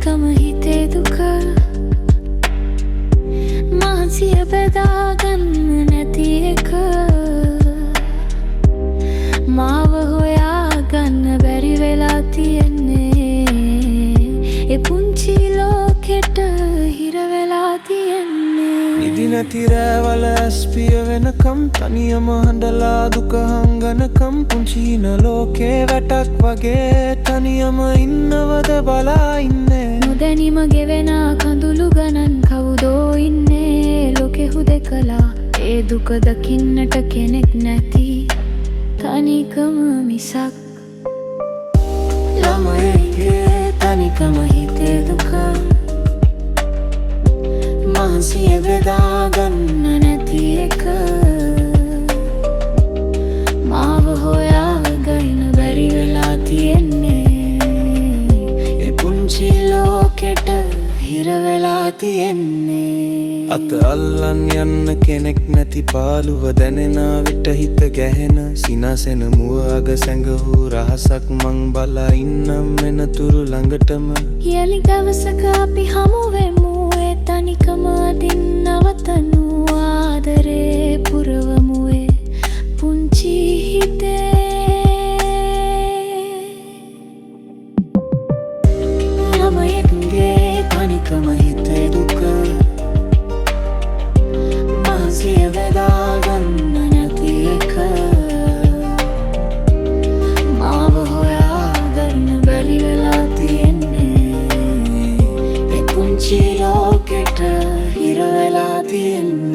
තනිකම හිතේ දුක මහන්සිය බෙදාගන්න නැති එක මාව හොයාගන්න බැරි වෙලා තියෙන්නේ ඒ පුංචි ලෝකෙට හිර වෙලා තියෙන්නේ නිදි නැති රෑවල ඇස්පිය වෙනකම් තනියම හඬලා දුක හංගනකම් පුංචින ලෝකේ වැටක් වගේ තනියම ඉන්නවද බලා ඉන්නේ නොදැනීම ගෙවෙන කඳුළු ගණන් කවුදෝ ඉන්නේ ලෝකෙ හුදෙකලා ඒ දුක දකින්නට කෙනෙක් නැති තනිකම මිසක් ළමයෙක්ගේ තනිකම හිතේ දුක මහන්සිය බෙදාගන්න නැති එක මාව හොයාගන්න බැරි වෙලා තියෙන්නේ ඒ පුංචි ලෝකෙට හිර වෙලා තියෙන්නේ අත අල්ලන් යන්න කෙනෙක් නැති පාළුව දැනෙන විට හිත ගැහෙන සිනාසෙන මුව අග සැඟවූ රහසක් මං බලා ඉන්නම් වෙනතුරු ළඟටම යලි දවසක අපි හමු වෙමු ඒ තනිකම අදින් නවතනු ආදරේ පුරවමු ඒ පුංචි හිතේ ළමයෙක්ගේ තනිකම හිතේ දුක මහන්සිය බෙදාගන්න නැති එක මාව හොයාගන්න බැරි වෙලා තියෙන්නේ ඒ පුංචි ලෝකෙට හිර වෙලා තියෙන්නේ